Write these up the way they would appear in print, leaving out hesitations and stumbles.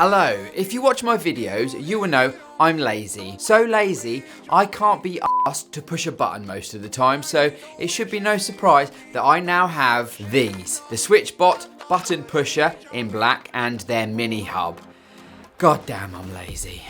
Hello, if you watch my videos, you will know I'm lazy. So lazy, I can't be asked to push a button most of the time, so it should be no surprise that I now have these. The Switchbot button pusher in black and their mini hub. God damn, I'm lazy.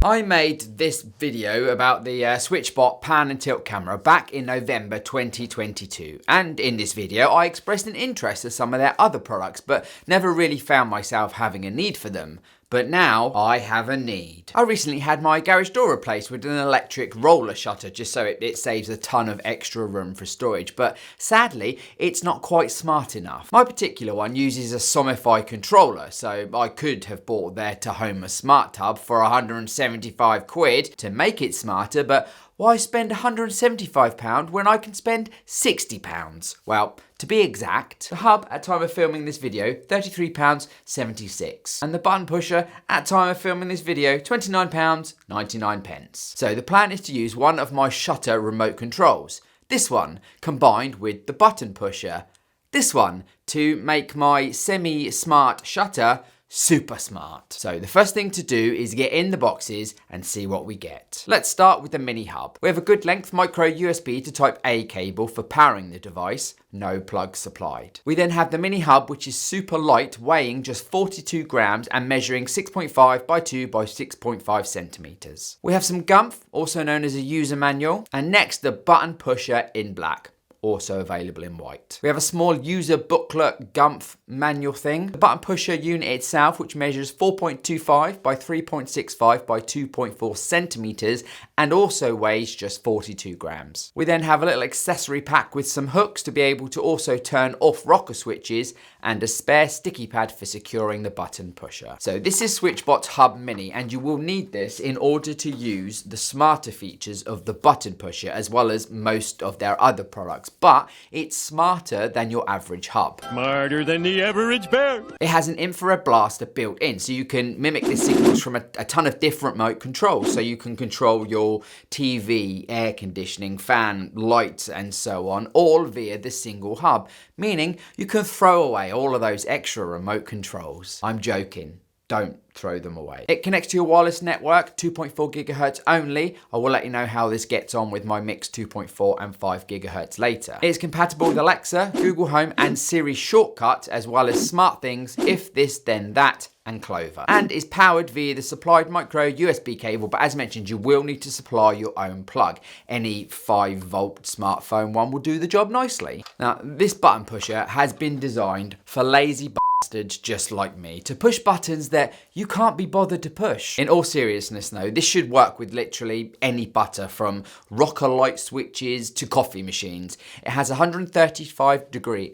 I made this video about the Switchbot pan and tilt camera back in November 2022, and in this video I expressed an interest in some of their other products but never really found myself having a need for them. But now I have a need. I recently had my garage door replaced with an electric roller shutter just so it saves a ton of extra room for storage, but sadly it's not quite smart enough. My particular one uses a Somify controller, so I could have bought their Tahoma smart tub for 175 quid to make it smarter, but why spend £175 when I can spend £60? Well, to be exact, the hub at time of filming this video, £33.76. And the button pusher at time of filming this video, £29.99. So the plan is to use one of my shutter remote controls. This one combined with the button pusher. This one to make my semi-smart shutter super smart. So the first thing to do is get in the boxes and see what we get. Let's start with the mini hub. We have a good length micro USB to type A cable for powering the device, no plug supplied. We then have the mini hub, which is super light, weighing just 42 grams and measuring 6.5 by 2 by 6.5 centimeters. We have some gumph, also known as a user manual, and next the button pusher in black, also available in white. We have a small user booklet gumph manual thing. The button pusher unit itself, which measures 4.25 by 3.65 by 2.4 centimeters and also weighs just 42 grams. We then have a little accessory pack with some hooks to be able to also turn off rocker switches and a spare sticky pad for securing the button pusher. So this is Switchbot Hub Mini, and you will need this in order to use the smarter features of the button pusher as well as most of their other products. But it's smarter than your average hub. Smarter than the average bear. It has an infrared blaster built in, so you can mimic the signals from a ton of different remote controls. So you can control your TV, air conditioning, fan, lights, and so on, all via the single hub, meaning you can throw away all of those extra remote controls. I'm joking. Don't throw them away. It connects to your wireless network, 2.4 gigahertz only. I will let you know how this gets on with my mixed 2.4 and 5 gigahertz later. It is compatible with Alexa, Google Home, and Siri shortcut, as well as smart things, if this then that, and Clover, and is powered via the supplied micro USB cable, but as mentioned, you will need to supply your own plug. Any 5-volt smartphone one will do the job nicely. Now, this button pusher has been designed for lazy bastards just like me to push buttons that you can't be bothered to push. In all seriousness though, this should work with literally any butter, from rocker light switches to coffee machines. It has 135 degree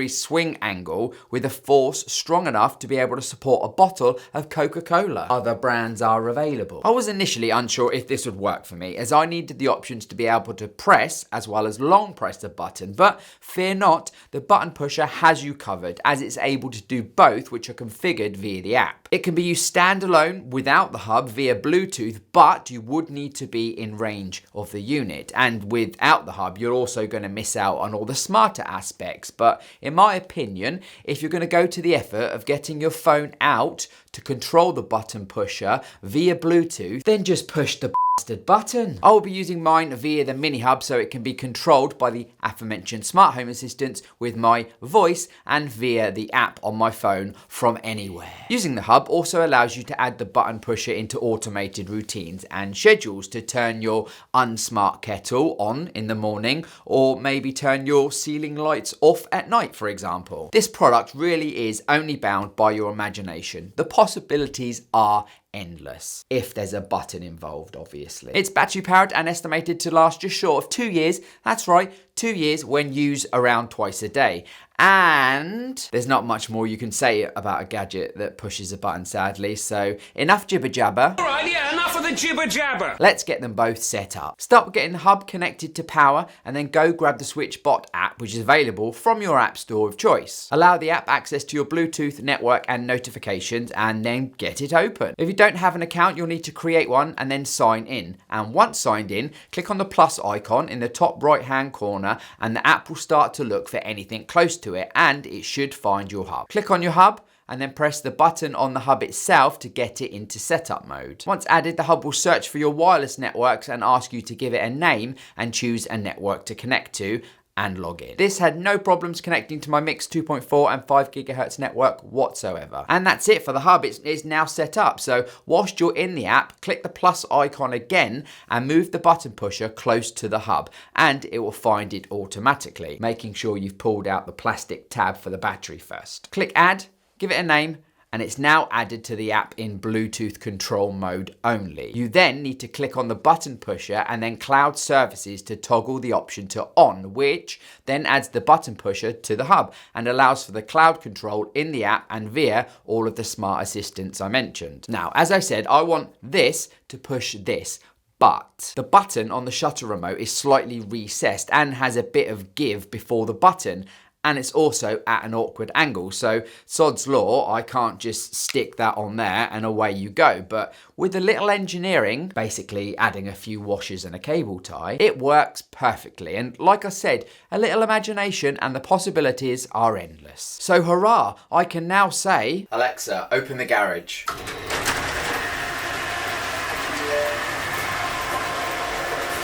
swing angle with a force strong enough to be able to support a bottle of Coca-Cola. Other brands are available. I was initially unsure if this would work for me, as I needed the options to be able to press as well as long press the button, but fear not, the button pusher has you covered, as it's able to do both, which are configured via the app. It can be used standalone without the hub via Bluetooth, but you would need to be in range of the unit, and without the hub you're also going to miss out on all the smarter aspects. But in my opinion, if you're going to go to the effort of getting your phone out to control the button pusher via Bluetooth, then just push the bastard button. I will be using mine via the mini hub, so it can be controlled by the aforementioned smart home assistants with my voice and via the app on my phone from anywhere. Using the hub also allows you to add the button pusher into automated routines and schedules to turn your unsmart kettle on in the morning, or maybe turn your ceiling lights off at night, for example. This product really is only bound by your imagination. The possibilities are endless, if there's a button involved, obviously. It's battery powered and estimated to last just short of 2 years. That's right, 2 years when used around twice a day. And there's not much more you can say about a gadget that pushes a button, sadly, so enough jibber jabber. Alright, yeah, enough of the jibber jabber. Let's get them both set up. Start with getting the hub connected to power, and then go grab the Switchbot app, which is available from your app store of choice. Allow the app access to your Bluetooth network and notifications, and then get it open. If you don't have an account, you'll need to create one and then sign in. And once signed in, click on the plus icon in the top right hand corner, and the app will start to look for anything close to it, and it should find your hub. Click on your hub and then press the button on the hub itself to get it into setup mode. Once added, the hub will search for your wireless networks and ask you to give it a name and choose a network to connect to and log in. This had no problems connecting to my mixed 2.4 and 5 GHz network whatsoever. And that's it for the hub. It's now set up. So whilst you're in the app, click the plus icon again and move the button pusher close to the hub, and it will find it automatically, making sure you've pulled out the plastic tab for the battery first. Click add, give it a name, and it's now added to the app in Bluetooth control mode only. You then need to click on the button pusher and then cloud services to toggle the option to on, which then adds the button pusher to the hub and allows for the cloud control in the app and via all of the smart assistants I mentioned. Now, as I said, I want this to push this, but the button on the shutter remote is slightly recessed and has a bit of give before the button, and it's also at an awkward angle. So sod's law, I can't just stick that on there and away you go. But with a little engineering, basically adding a few washers and a cable tie, it works perfectly. And like I said, a little imagination and the possibilities are endless. So hurrah, I can now say, Alexa, open the garage.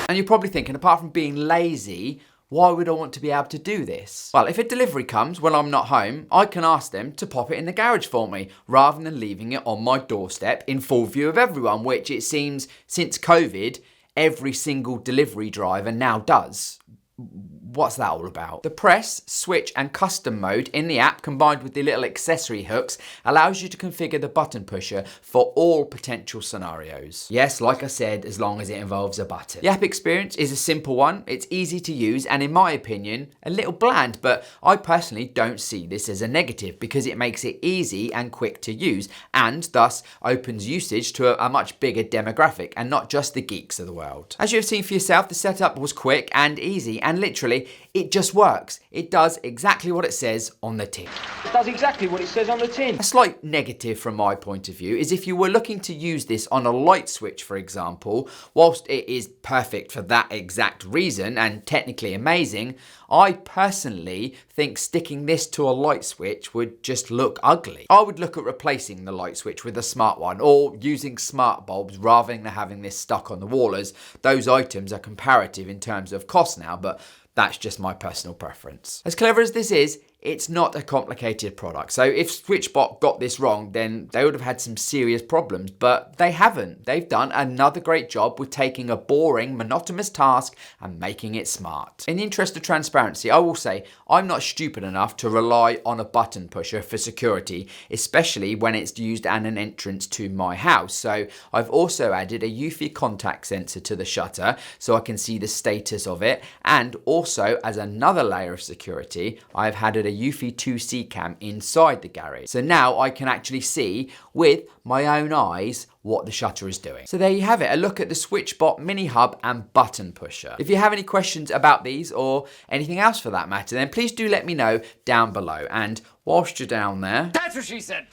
And you're probably thinking, apart from being lazy, why would I want to be able to do this? Well, if a delivery comes when I'm not home, I can ask them to pop it in the garage for me, rather than leaving it on my doorstep in full view of everyone, which it seems since COVID, every single delivery driver now does. What's that all about? The press, switch and custom mode in the app, combined with the little accessory hooks, allows you to configure the button pusher for all potential scenarios. Yes, like I said, as long as it involves a button. The app experience is a simple one, it's easy to use and in my opinion, a little bland, but I personally don't see this as a negative because it makes it easy and quick to use and thus opens usage to a much bigger demographic and not just the geeks of the world. As you have seen for yourself, the setup was quick and easy and literally it just works. It does exactly what it says on the tin. It does exactly what it says on the tin. A slight negative from my point of view is if you were looking to use this on a light switch, for example, whilst it is perfect for that exact reason and technically amazing, I personally think sticking this to a light switch would just look ugly. I would look at replacing the light switch with a smart one or using smart bulbs rather than having this stuck on the wall, as those items are comparative in terms of cost now, but that's just my personal preference. As clever as this is, it's not a complicated product. So if Switchbot got this wrong, then they would have had some serious problems, but they haven't. They've done another great job with taking a boring, monotonous task and making it smart. In the interest of transparency, I will say I'm not stupid enough to rely on a button pusher for security, especially when it's used at an entrance to my house. So I've also added a UV contact sensor to the shutter so I can see the status of it, and also as another layer of security, I've added a UV 2C cam inside the garage. So now I can actually see with my own eyes what the shutter is doing. So there you have it, a look at the Switchbot mini hub and button pusher. If you have any questions about these or anything else for that matter, then please do let me know down below. And whilst you're down there, That's what she said.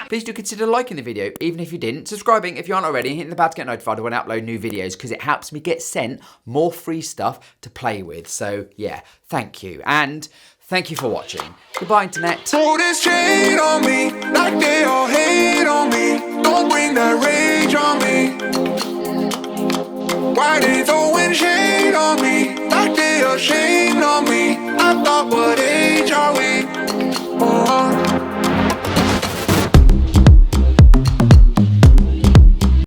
please do consider liking the video, even if you didn't, subscribing if you aren't already, and hitting the bell to get notified when I upload new videos, because it helps me get sent more free stuff to play with. So yeah, thank you. And thank you for watching. Goodbye, internet. Throw this shade on me, like they all hate on me. Don't bring that rage on me. Why they throwing shade on me, like they ashamed on me? I thought what